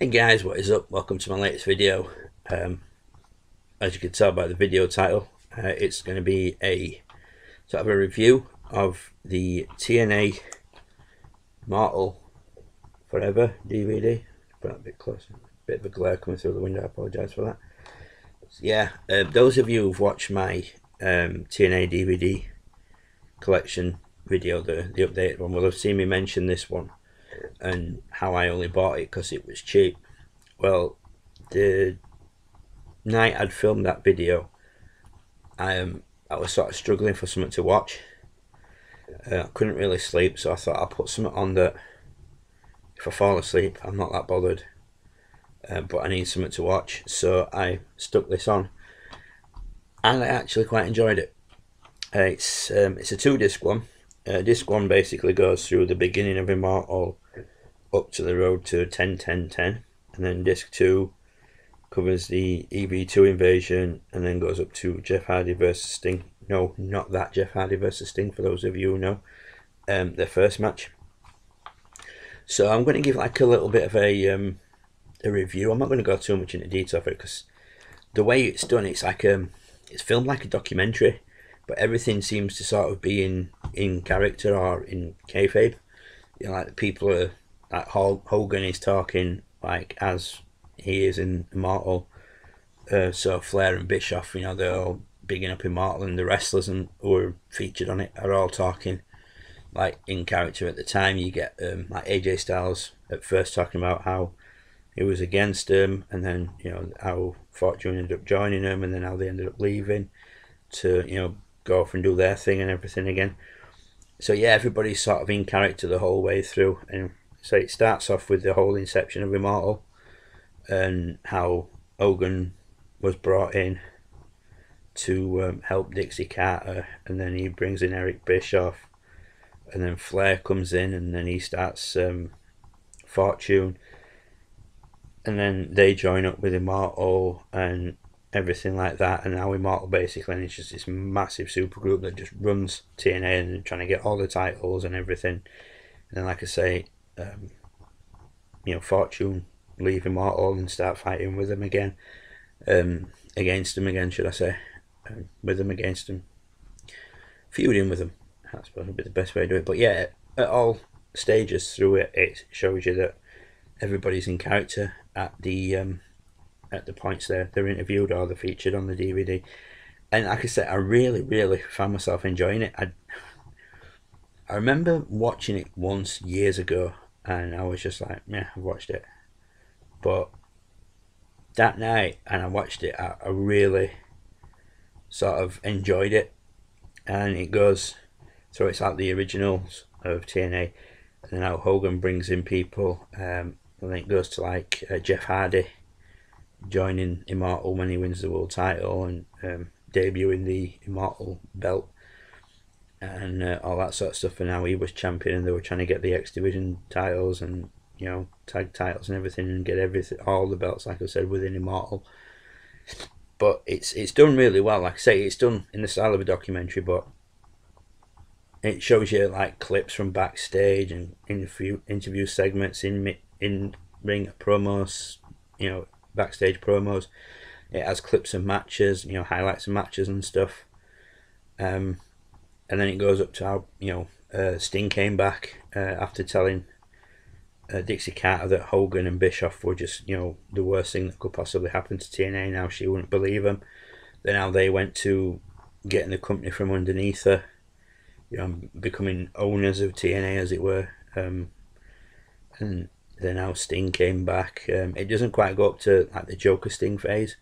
Hey guys, what is up? Welcome to my latest video. As you can tell by the video title, it's going to be a sort of a review of the TNA Immortal Forever DVD. Put that a bit closer. Bit of a glare coming through the window. I apologise for that. So yeah, those of you who've watched my TNA DVD collection video, the updated one, will have seen me mention this one and how I only bought it because it was cheap. Well, the night I'd filmed that video, I was sort of struggling for something to watch. I couldn't really sleep, so I thought I'll put something on that if I fall asleep I'm not that bothered, but I need something to watch, so I stuck this on and I actually quite enjoyed it. It's a 2-disc one. Disc 1 basically goes through the beginning of Immortal up to the road to 10-10-10, and then disc 2 covers the EV2 invasion and then goes up to Jeff Hardy versus Sting. No, not that Jeff Hardy versus Sting, for those of you who know their first match. So I'm going to give like a little bit of a review. I'm not going to go too much into detail for it because the way it's done, it's like it's filmed like a documentary, but everything seems to sort of be in character or in kayfabe. You know, like the people are like Hogan is talking like as he is in Immortal. So Flair and Bischoff, you know, they're all bigging up Immortal, and the wrestlers who are featured on it are all talking like in character. At the time, you get like AJ Styles at first talking about how he was against him, and then you know how Fortune ended up joining him, and then how they ended up leaving to go off and do their thing and everything again. So yeah, everybody's sort of in character the whole way through, and so it starts off with the whole inception of Immortal and how Hogan was brought in to help Dixie Carter, and then he brings in Eric Bischoff, and then Flair comes in, and then he starts Fortune, and then they join up with Immortal and everything like that, and now Immortal basically, and it's just this massive super group that just runs TNA and trying to get all the titles and everything. And then, like I say, Fortune leave Immortal and start fighting with them again, against them again, should I say, with them against them, feuding with them. That's probably the best way to do it. But yeah, at all stages through it, it shows you that everybody's in character at the points they're interviewed or they're featured on the DVD. And like I said, I really found myself enjoying it. I remember watching it once years ago, and I was just like, yeah, I've watched it. But that night, and I watched it, I really sort of enjoyed it. And it goes, so it's like the originals of TNA, and then how Hogan brings in people, and then it goes to like Jeff Hardy joining Immortal when he wins the world title and debuting the Immortal belt and all that sort of stuff, and how he was champion and they were trying to get the X Division titles and tag titles and everything, and get everything, all the belts, like I said, within Immortal. But it's done really well. Like I say, it's done in the style of a documentary, but it shows you like clips from backstage and interview segments, in ring promos, backstage promos. It has clips of matches, highlights of matches and stuff. And then it goes up to how Sting came back after telling Dixie Carter that Hogan and Bischoff were just the worst thing that could possibly happen to TNA. Now she wouldn't believe him. Then how they went to getting the company from underneath her, becoming owners of TNA, as it were. And then how Sting came back. It doesn't quite go up to like the Joker Sting phase,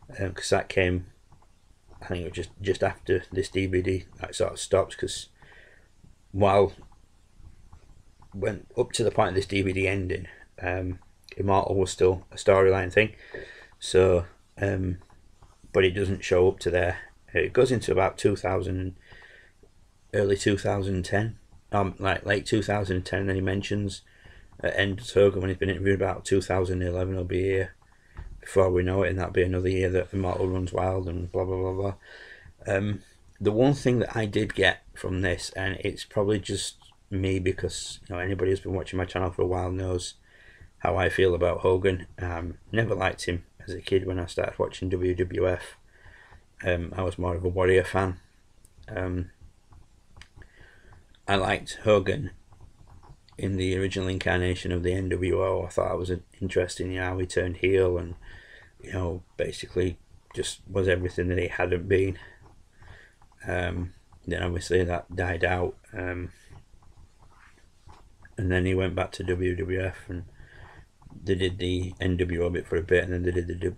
because that came, I think it was just after this DVD that sort of stops, because while went up to the point of this DVD ending, Immortal was still a storyline thing. So but it doesn't show up to there. It goes into about 2000, early 2010, like late 2010. Then he mentions at end of Hogan, when he's been interviewed, about 2011 will be here before we know it, and that'll be another year that Immortal runs wild and blah blah blah blah. The one thing that I did get from this, and it's probably just me because anybody who's been watching my channel for a while knows how I feel about Hogan. Never liked him as a kid when I started watching WWF. I was more of a Warrior fan. I liked Hogan in the original incarnation of the NWO. I thought it was interesting, how he turned heel and, basically just was everything that he hadn't been. Then obviously that died out, and then he went back to WWF, and they did the NWO bit for a bit, and then they did the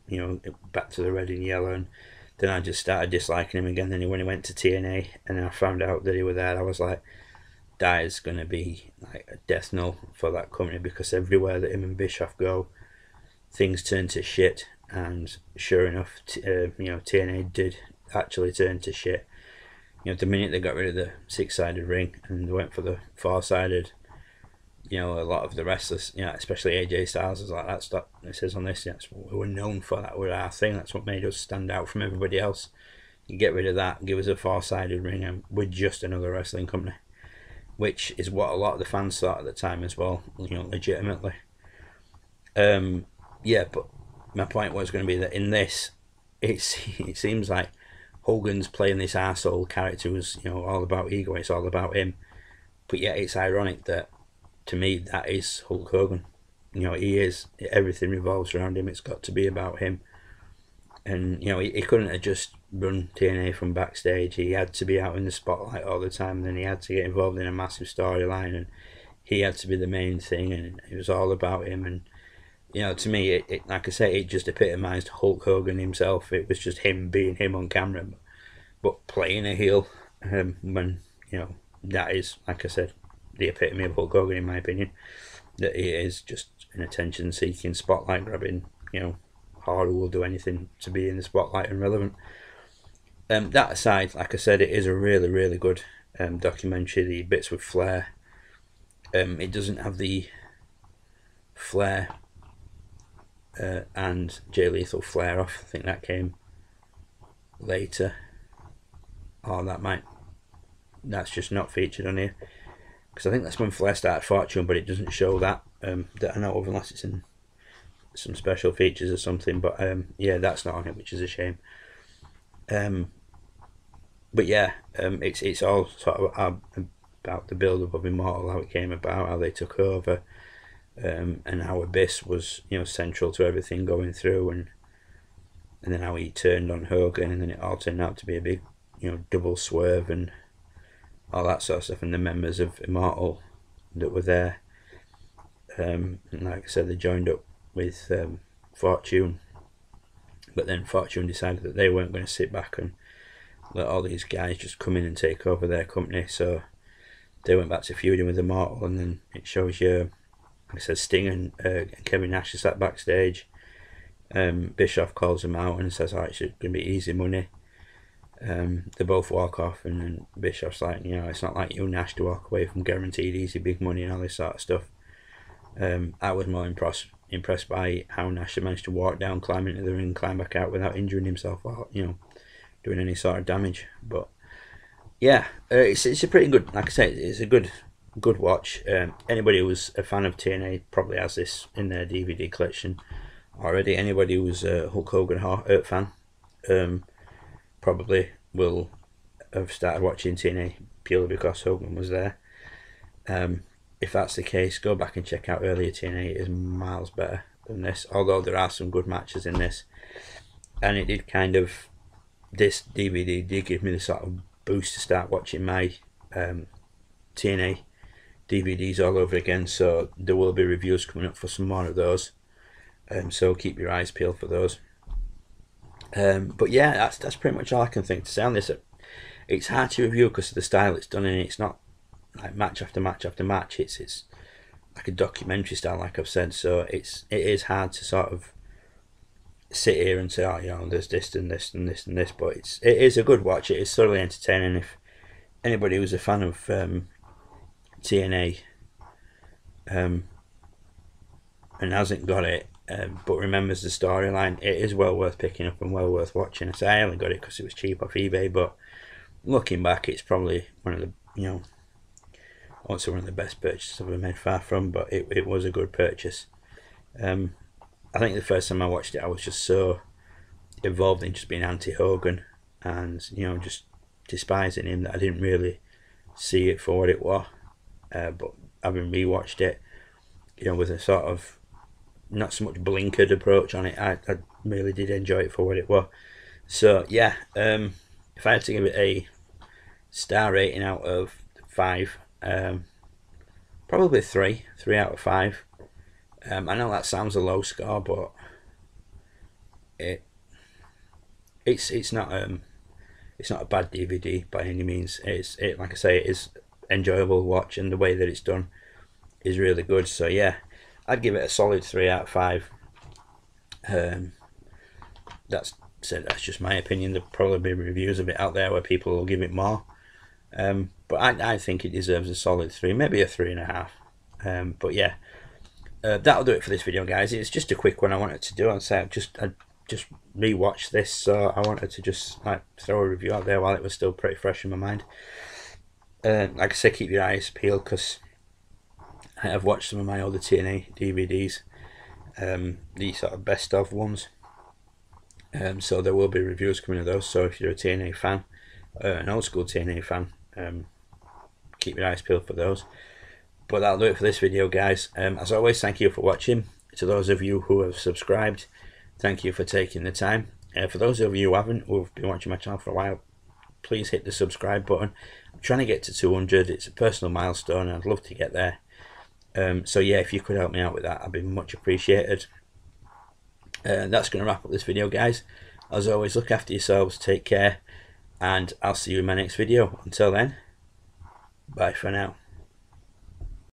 back to the red and yellow, and then I just started disliking him again. Then when he went to TNA, and I found out that he was there, I was like, that is going to be like a death knell for that company, because everywhere that him and Bischoff go, things turn to shit. And sure enough, TNA did actually turn to shit. The minute they got rid of the six-sided ring and they went for the four-sided, a lot of the wrestlers, especially AJ Styles, is like, that's what it says on this. That's what we were known for. That was our thing. That's what made us stand out from everybody else. You get rid of that, give us a four-sided ring, and we're just another wrestling company, which is what a lot of the fans thought at the time as well. Legitimately. Yeah, but my point was going to be that in this, it seems like Hogan's playing this arsehole character who's, all about ego, it's all about him. But yet it's ironic that, to me, that is Hulk Hogan. He is, everything revolves around him, it's got to be about him. And, he couldn't have just run TNA from backstage. He had to be out in the spotlight all the time, and then he had to get involved in a massive storyline, and he had to be the main thing, and it was all about him. And to me, it like I say, it just epitomised Hulk Hogan himself. It was just him being him on camera, but playing a heel, when, that is, like I said, the epitome of Hulk Hogan, in my opinion. That he is just an attention-seeking, spotlight-grabbing, hard who will do anything to be in the spotlight and relevant. That aside, like I said, it is a really, really good documentary. The bits with Flair, it doesn't have the Flair and Jay Lethal Flair off. I think that came later, or that's just not featured on here, because I think that's when Flair started Fortune, but it doesn't show that that I know of, unless it's in some special features or something. But yeah, that's not on it, which is a shame. But yeah, it's all sort of about the build up of Immortal, how it came about, how they took over, and how Abyss was, central to everything going through, and then how he turned on Hogan, and then it all turned out to be a big, double swerve and all that sort of stuff, and the members of Immortal that were there, and like I said, they joined up with Fortune, but then Fortune decided that they weren't going to sit back and let all these guys just come in and take over their company, so they went back to feuding with Immortal. And then it shows you, like I said, Sting and Kevin Nash is sat backstage. Bischoff calls him out and says, it's going to be easy money. They both walk off, and then Bischoff's like, it's not like you, Nash, to walk away from guaranteed easy big money and all this sort of stuff. I was more impressed by how Nash managed to walk down, climb into the ring, climb back out without injuring himself or, doing any sort of damage. But yeah, it's a pretty good, like I say, it's a good watch. Anybody who was a fan of TNA probably has this in their DVD collection already. Anybody who's a Hulk Hogan fan probably will have started watching TNA purely because Hogan was there. If that's the case, go back and check out earlier TNA. It is miles better than this, although there are some good matches in this. And it did this DVD did give me the sort of boost to start watching my TNA DVDs all over again, so there will be reviews coming up for some more of those, so keep your eyes peeled for those. But yeah, that's pretty much all I can think to say on this. It's hard to review because of the style it's done in. It's not like match after match after match. It's like a documentary style, like I've said, so it is hard to sort of sit here and say, there's this and this and this and this, but it is a good watch. It is thoroughly entertaining. If anybody who's a fan of TNA and hasn't got it, but remembers the storyline, it is well worth picking up and well worth watching. I only got it because it was cheap off eBay, but looking back, it's probably one of the, also one of the best purchases I've ever made, far from, but it was a good purchase. I think the first time I watched it, I was just so involved in just being anti-Hogan and, you know, just despising him that I didn't really see it for what it was. But having rewatched it, you know, with a sort of not so much blinkered approach on it, I really did enjoy it for what it was. So yeah, if I had to give it a star rating out of 5, probably 3 out of 5. I know that sounds a low score, but it's not a bad DVD by any means. It like I say, it is enjoyable to watch, and the way that it's done is really good. So yeah, I'd give it a solid 3 out of 5. That's just my opinion. There'll probably be reviews of it out there where people will give it more, but I think it deserves a solid 3, maybe a 3.5. But yeah, that'll do it for this video, guys. It's just a quick one I wanted to do. I just rewatched this, so I wanted to just like throw a review out there while it was still pretty fresh in my mind. Like I said, keep your eyes peeled, because I have watched some of my older TNA DVDs, the sort of best of ones. So there will be reviews coming of those. So if you're a TNA fan, an old school TNA fan, keep your eyes peeled for those. But that'll do it for this video, guys. As always, thank you for watching. To those of you who have subscribed, thank you for taking the time. For those of you who haven't, who've been watching my channel for a while, please hit the subscribe button. I'm trying to get to 200. It's a personal milestone, and I'd love to get there. So yeah, if you could help me out with that, I'd be much appreciated. That's going to wrap up this video, guys. As always, look after yourselves, take care, and I'll see you in my next video. Until then, bye for now.